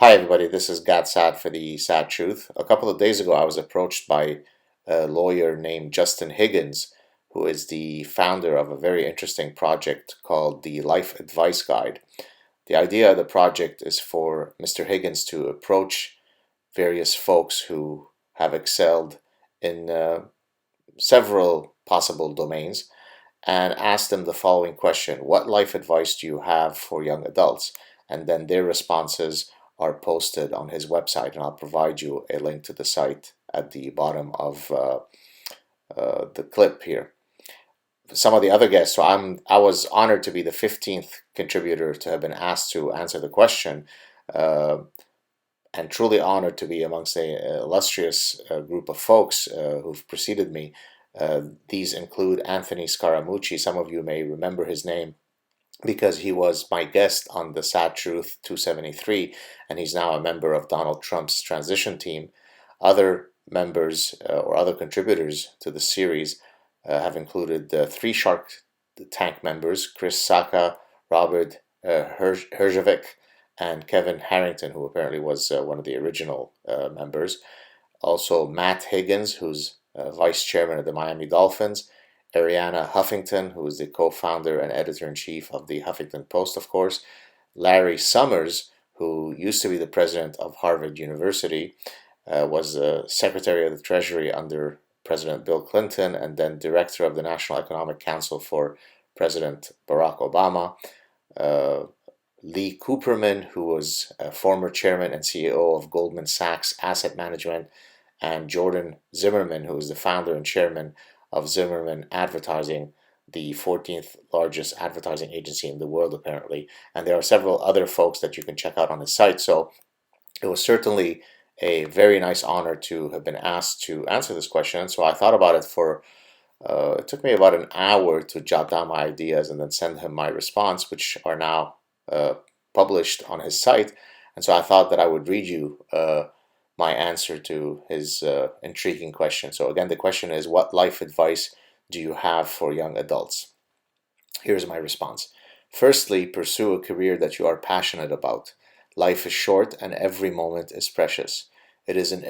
Hi, everybody. This is Saad for the Sad Truth. A couple of days ago, I was approached by a lawyer named Justin Higgins, who is the founder of a very interesting project called the Life Advice Guide. The idea of the project is for Mr. Higgins to approach various folks who have excelled in several possible domains and ask them the following question: what life advice do you have for young adults? And then their responses are posted on his website, and I'll provide you a link to the site at the bottom of the clip here. Some of the other guests, I was honored to be the 15th contributor to have been asked to answer the question, uh, and truly honored to be amongst a illustrious group of folks who've preceded me. These include Anthony Scaramucci. Some of you may remember his name because he was my guest on the Sad Truth 273, and he's now a member of Donald Trump's transition team. Other members or other contributors to the series have included three Shark Tank members: Chris Saka, Robert Herjavec, and Kevin Harrington, who apparently was one of the original members. Also, Matt Higgins, who's vice chairman of the Miami Dolphins. Ariana Huffington, who is the co-founder and editor-in-chief of the Huffington Post, of course. Larry Summers, who used to be the president of Harvard University, was the Secretary of the Treasury under President Bill Clinton, and then director of the National Economic Council for President Barack Obama. Lee Cooperman, who was a former chairman and CEO of Goldman Sachs Asset Management, and Jordan Zimmerman, who is the founder and chairman of Zimmerman Advertising, the 14th largest advertising agency in the world, apparently. And there are several other folks that you can check out on the site. So it was certainly a very nice honor to have been asked to answer this question. So I thought about it for, it took me about an hour to jot down my ideas and then send him my response, which are now published on his site. And so I thought that I would read you my answer to his intriguing question. So again, the question is, what life advice do you have for young adults? Here's my response. Firstly, pursue a career that you are passionate about. Life is short and every moment is precious. It is an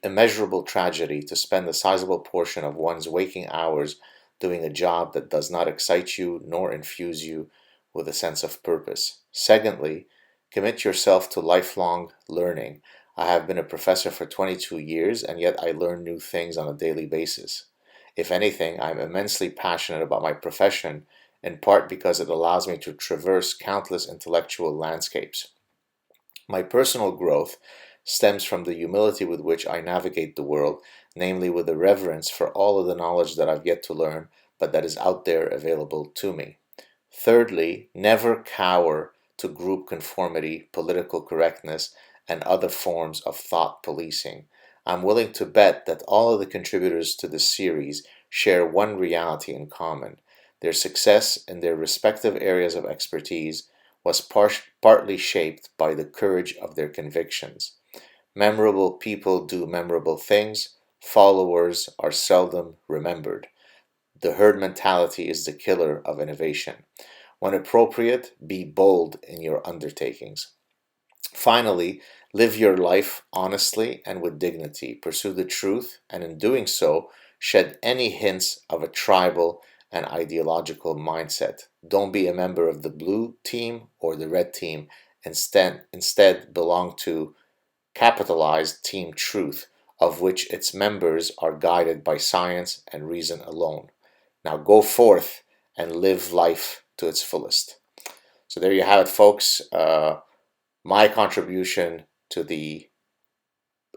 immeasurable tragedy to spend a sizable portion of one's waking hours doing a job that does not excite you nor infuse you with a sense of purpose. Secondly, commit yourself to lifelong learning. I have been a professor for 22 years, and yet I learn new things on a daily basis. If anything, I'm immensely passionate about my profession, in part because it allows me to traverse countless intellectual landscapes. My personal growth stems from the humility with which I navigate the world, namely with a reverence for all of the knowledge that I've yet to learn, but that is out there available to me. Thirdly, never cower to group conformity, political correctness, and other forms of thought policing. I'm willing to bet that all of the contributors to this series share one reality in common. Their success in their respective areas of expertise was partly shaped by the courage of their convictions. Memorable people do memorable things. Followers are seldom remembered. The herd mentality is the killer of innovation. When appropriate, be bold in your undertakings. Finally, live your life honestly and with dignity. Pursue the truth, and in doing so, shed any hints of a tribal and ideological mindset. Don't be a member of the blue team or the red team. Instead belong to capitalized Team Truth, of which its members are guided by science and reason alone. Now go forth and live life to its fullest. So there you have it, folks. My contribution to the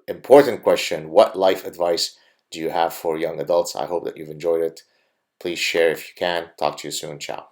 important question: what life advice do you have for young adults? I hope that you've enjoyed it. Please share if you can. Talk to you soon. Ciao.